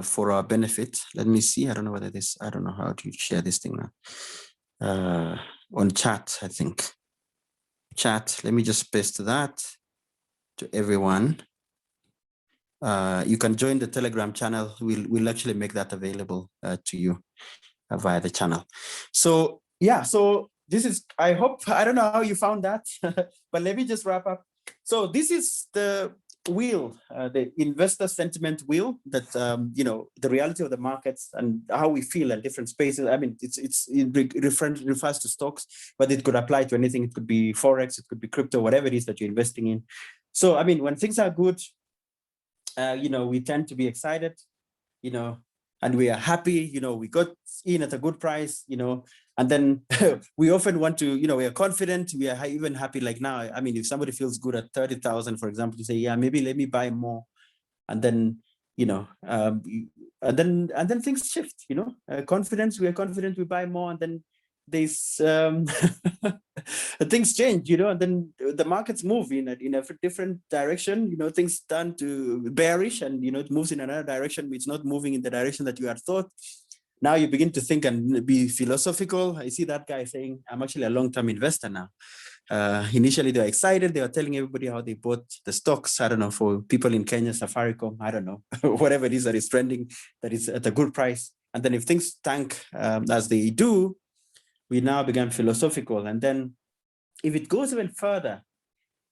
for our benefit. Let me see. I don't know whether this, I don't know how to share this thing now. On chat, I think. Chat, let me just paste that to everyone. You can join the Telegram channel. We'll actually make that available to you via the channel. So yeah, so this is, I hope, I don't know how you found that, but let me just wrap up. So this is the wheel, the investor sentiment wheel that, you know, the reality of the markets and how we feel at different spaces. I mean, it refers to stocks, but it could apply to anything. It could be Forex, it could be crypto, whatever it is that you're investing in. So, I mean, when things are good, you know, we tend to be excited, you know, and we are happy, you know, we got in at a good price, you know, and then we often want to, you know, we are confident, we are even happy. Like now, I mean, if somebody feels good at 30,000, for example, to say, yeah, maybe let me buy more. And then, you know, and then things shift, you know, confidence, we are confident, we buy more, and then these things change, you know, and then the markets move in a different direction, you know, things turn to bearish and, you know, it moves in another direction. It's not moving in the direction that you had thought. Now you begin to think and be philosophical. I see that guy saying, I'm actually a long-term investor now. Initially, they were excited. They were telling everybody how they bought the stocks. I don't know, for people in Kenya, Safaricom, I don't know, whatever it is that is trending, that is at a good price. And then if things tank as they do, we now become philosophical. And then if it goes even further,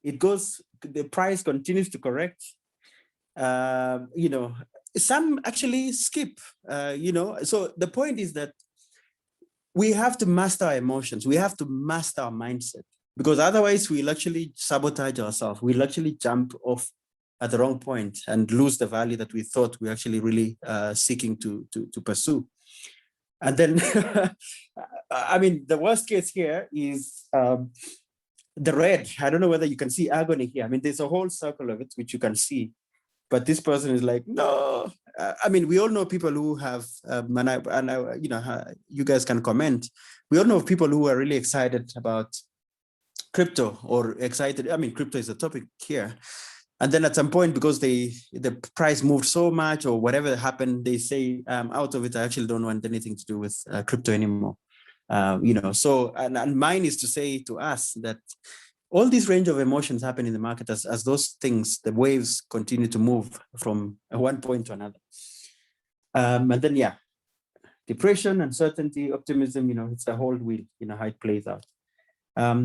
the price continues to correct. You know, some actually skip, you know. So the point is that we have to master our emotions. We have to master our mindset, because otherwise we'll actually sabotage ourselves. We'll actually jump off at the wrong point and lose the value that we thought we're actually really seeking to pursue. And then, I mean, the worst case here is the red. I don't know whether you can see agony here. I mean, there's a whole circle of it, which you can see. But this person is like, no. I mean, we all know people who have, you know, you guys can comment. We all know people who are really excited about crypto or excited. I mean, crypto is a topic here. And then at some point, because the price moved so much or whatever happened, they say, out of it, I actually don't want anything to do with crypto anymore. You know, so, and mine is to say to us that all these range of emotions happen in the market as those things, the waves continue to move from one point to another. And then, yeah, depression, uncertainty, optimism, you know, it's the whole wheel, you know, how it plays out.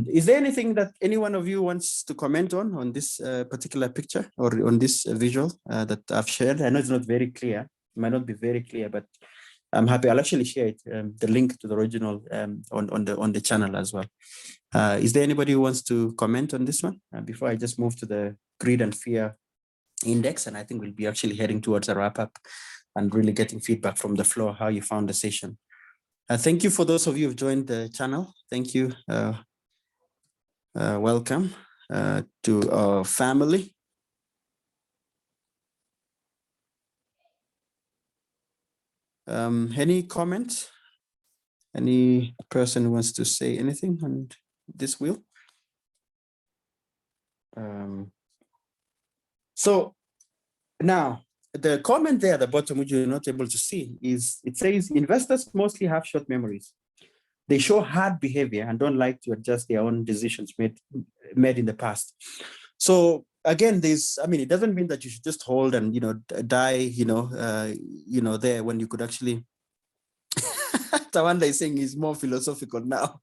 Is there anything that any one of you wants to comment on this particular picture or on this visual that I've shared? I know it's not very clear. It might not be very clear, but I'm happy. I'll actually share it, the link to the original on the channel as well. Is there anybody who wants to comment on this one before I just move to the greed and fear index? And I think we'll be actually heading towards a wrap up and really getting feedback from the floor, how you found the session. Thank you for those of you who've joined the channel. Thank you. Welcome to our family. Any comments? Any person who wants to say anything on this wheel? So now the comment there at the bottom, which you're not able to see, is it says investors mostly have short memories. They show hard behavior and don't like to adjust their own decisions made in the past. So again, I mean, it doesn't mean that you should just hold and, you know, die, there when you could actually. Tawanda is saying he's more philosophical now.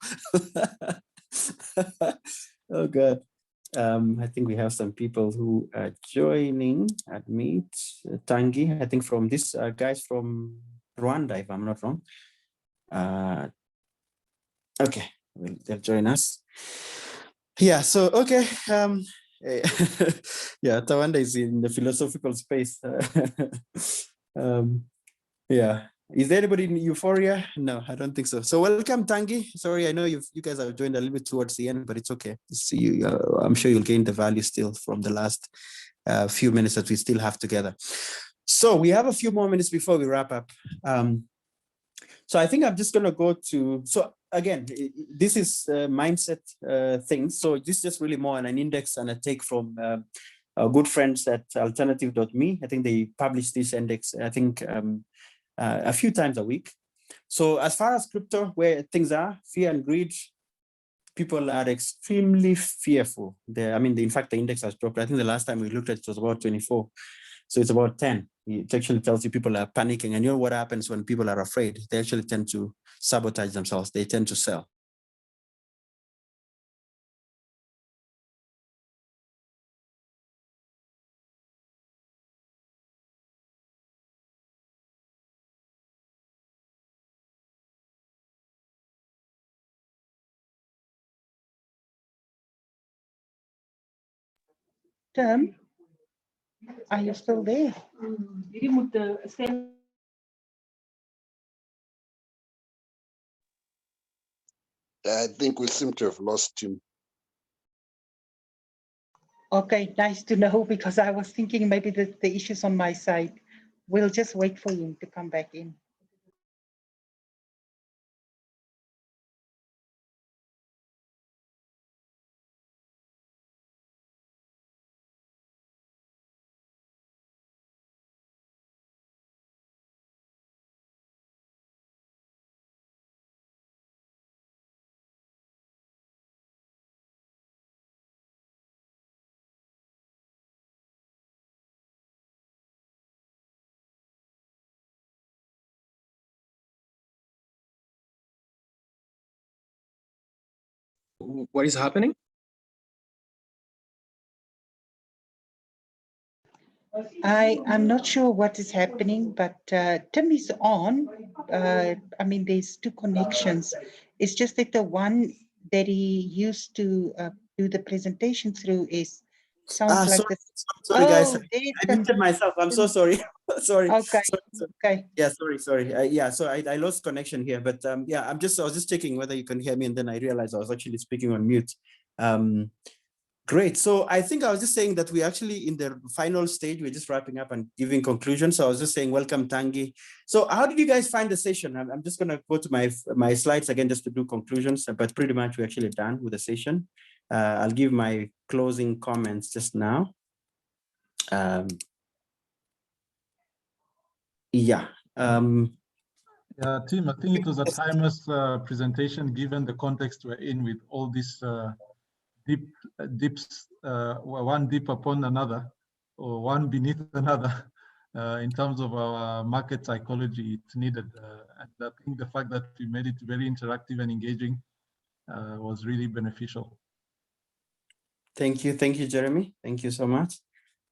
Oh God. I think we have some people who are joining. Admit Tangi, I think from this guys from Rwanda, if I'm not wrong. Okay, they'll join us. Yeah, so okay. Yeah, Tawanda is in the philosophical space. Yeah. Is there anybody in Euphoria? No, I don't think so. So welcome, Tangi. Sorry, I know you guys have joined a little bit towards the end, but it's okay. See, I'm sure you'll gain the value still from the last few minutes that we still have together. So we have a few more minutes before we wrap up. So I think I'm just going to go to, so again, this is mindset things. So this is just really more on an index and a take from our good friends at alternative.me. I think they publish this index, I think a few times a week. So as far as crypto, where things are, fear and greed, people are extremely fearful. In fact, the index has dropped. I think the last time we looked at it was about 24. So it's about 10. It actually tells you people are panicking. And you know what happens when people are afraid? They actually tend to sabotage themselves. They tend to sell. Tim, are you still there? I think we seem to have lost him. Okay, nice to know, because I was thinking maybe the issue's on my side. We'll just wait for him to come back in. What is happening? I'm not sure what is happening, but Tim is on. There's two connections. It's just that the one that he used to do the presentation through sounds like this. Sorry, guys. Oh, I muted myself. I'm so sorry. Sorry. Okay. Sorry. Okay. Yeah, sorry. Yeah, so I lost connection here, but yeah, I was just checking whether you can hear me, and then I realized I was actually speaking on mute. Great. So I think I was just saying that we're actually in the final stage. We're just wrapping up and giving conclusions. So I was just saying, welcome, Tangi. So how did you guys find the session? I'm just going to go to my slides again just to do conclusions, but pretty much we're actually done with the session. I'll give my closing comments just now. Yeah. Yeah, Tim, I think it was a timeless presentation given the context we're in with all these dips, one dip upon another, or one beneath another. In terms of our market psychology, it's needed. And I think the fact that we made it very interactive and engaging was really beneficial. Thank you, Jeremy. Thank you so much.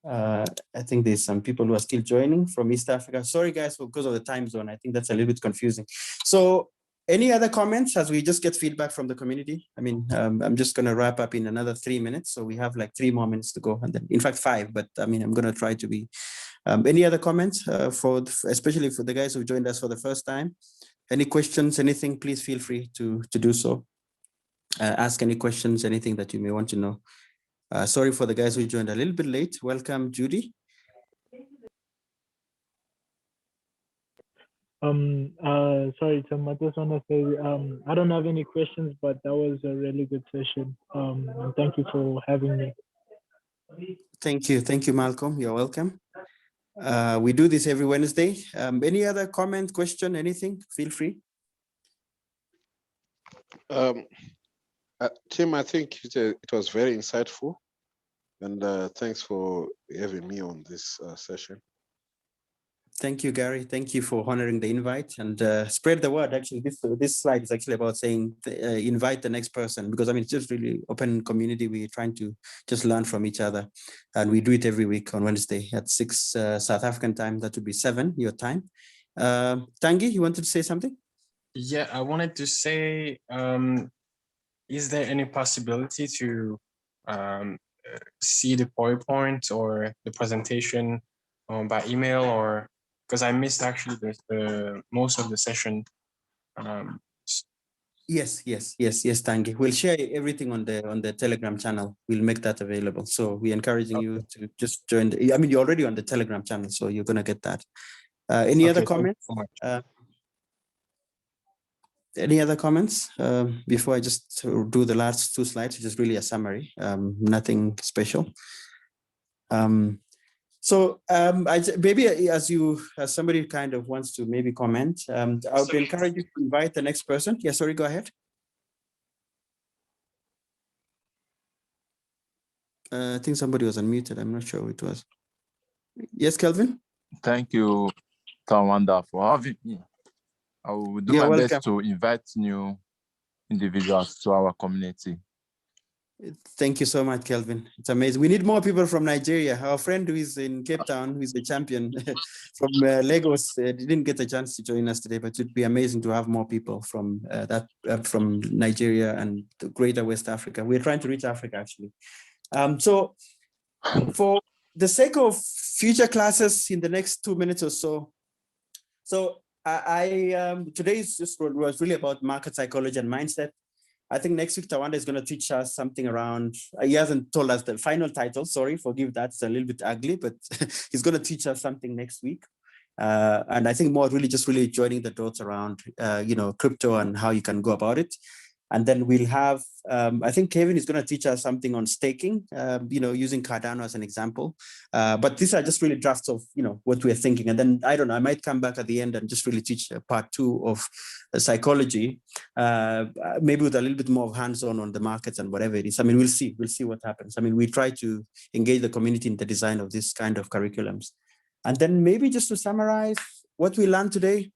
I think there's some people who are still joining from East Africa. Sorry, guys, because of the time zone. I think that's a little bit confusing. So any other comments as we just get feedback from the community? I mean, I'm just going to wrap up in another 3 minutes. So we have like 3 more minutes to go. And then, in fact, 5. But I mean, I'm going to try to be. Any other comments especially for the guys who joined us for the first time? Any questions, anything, please feel free to do so. Ask any questions, anything that you may want to know. Sorry for the guys who joined a little bit late. Welcome, Judy. Sorry, Tim, I just want to say I don't have any questions, but that was a really good session. And thank you for having me. Thank you, Malcolm. You're welcome. We do this every Wednesday. Any other comment, question, anything? Feel free. Tim, I think it was very insightful, and thanks for having me on this session. Thank you, Gary. Thank you for honoring the invite and spread the word. Actually, this slide is actually about saying invite the next person, because I mean, it's just really open community. We're trying to just learn from each other, and we do it every week on Wednesday at 6 South African time. That would be 7 your time. Tangi, you wanted to say something? Yeah, I wanted to say, is there any possibility to see the PowerPoint or the presentation by email, or because I missed actually the most of the session? Yes, Tangi. We'll share everything on the Telegram channel. We'll make that available. So we're encouraging you to just join. I mean, you're already on the Telegram channel, so you're gonna get that. Any other comments? Any other comments before I just do the last 2 slides, which is really a summary, nothing special. So maybe as somebody kind of wants to maybe comment, I would encourage you to invite the next person. Yeah, sorry, go ahead. I think somebody was unmuted. I'm not sure who it was. Yes, Kelvin? Thank you, Tawanda, for having me. I will do my best to invite new individuals to our community. Thank you so much, Kelvin. It's amazing. We need more people from Nigeria. Our friend who is in Cape Town, who is the champion from Lagos, didn't get a chance to join us today, but it would be amazing to have more people from from Nigeria and the greater West Africa. We're trying to reach Africa, actually. So for the sake of future classes in the next 2 minutes or so, today's just was really about market psychology and mindset. I think next week Tawanda is going to teach us something around, he hasn't told us the final title, sorry, forgive that, it's a little bit ugly, but he's going to teach us something next week. And I think more really joining the dots around, crypto and how you can go about it. And then we'll have, I think Kevin is going to teach us something on staking, using Cardano as an example. But these are just really drafts of, what we're thinking. And then, I don't know, I might come back at the end and just really teach part 2 of psychology, maybe with a little bit more of hands-on on the markets and whatever it is. I mean, we'll see what happens. I mean, we try to engage the community in the design of this kind of curriculums. And then maybe just to summarize what we learned today,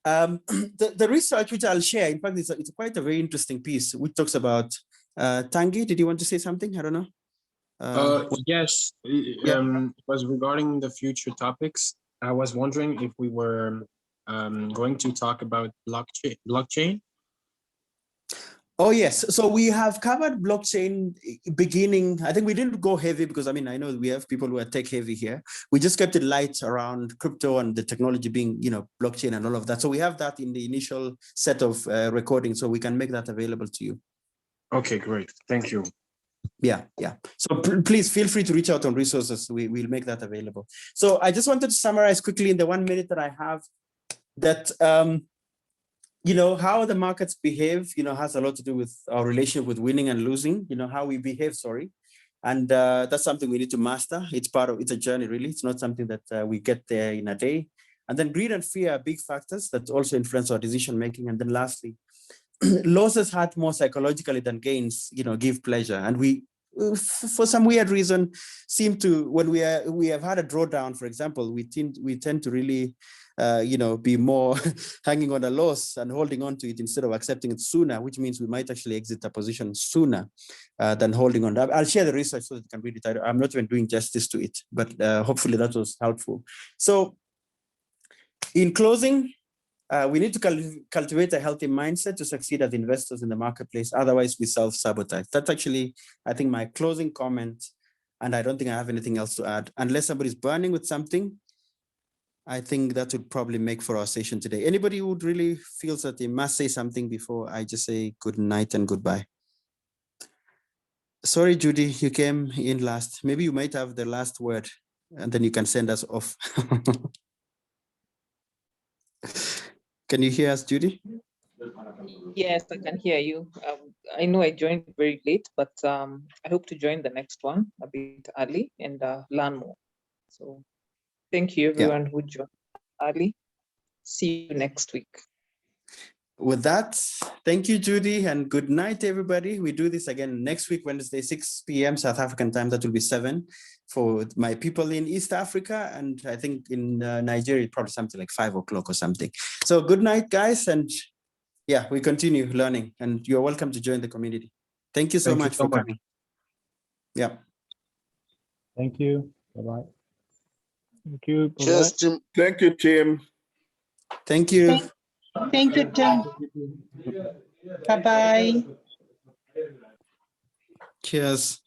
the research which I'll share, in fact, it's quite a very interesting piece which talks about, Tangi, did you want to say something? I don't know. Yes, it was regarding the future topics. I was wondering if we were going to talk about blockchain. Oh, yes. So we have covered blockchain beginning. I think we didn't go heavy because, I mean, I know we have people who are tech heavy here. We just kept it light around crypto and the technology being, blockchain and all of that. So we have that in the initial set of recording, so we can make that available to you. Okay, great. Thank you. Yeah. So please feel free to reach out on resources. We'll make that available. So I just wanted to summarize quickly in the 1 minute that I have that, how the markets behave, has a lot to do with our relationship with winning and losing, how we behave, And that's something we need to master. It's a journey, really. It's not something that we get there in a day. And then greed and fear are big factors that also influence our decision making. And then lastly, losses hurt more psychologically than gains, give pleasure. And we, for some weird reason, seem to, when we have had a drawdown, for example, we tend to really, be more hanging on a loss and holding on to it instead of accepting it sooner, which means we might actually exit the position sooner than holding on. I'll share the research so that you can read it. I'm not even doing justice to it, but hopefully that was helpful. So in closing, we need to cultivate a healthy mindset to succeed as investors in the marketplace. Otherwise, we self-sabotage. That's actually, I think, my closing comment. And I don't think I have anything else to add. Unless somebody's burning with something, I think that would probably make for our session today. Anybody who would really feels that they must say something before I just say good night and goodbye? Sorry, Judy, you came in last. Maybe you might have the last word and then you can send us off. Can you hear us, Judy? Yes, I can hear you. I know I joined very late, but I hope to join the next one a bit early and learn more. So thank you, everyone who joined early. See you next week. With that, thank you, Judy, and good night, everybody. We do this again next week, Wednesday, 6 p.m. South African time. That will be 7 for my people in East Africa. And I think in Nigeria, probably something like 5 o'clock or something. So good night, guys. And yeah, we continue learning. And you're welcome to join the community. Thank you so much for coming. Yeah. Thank you. Bye-bye. Thank you. Bye-bye. Cheers, Tim. Thank you, Tim. Thank you. Thank you, Tim. Bye-bye. Cheers.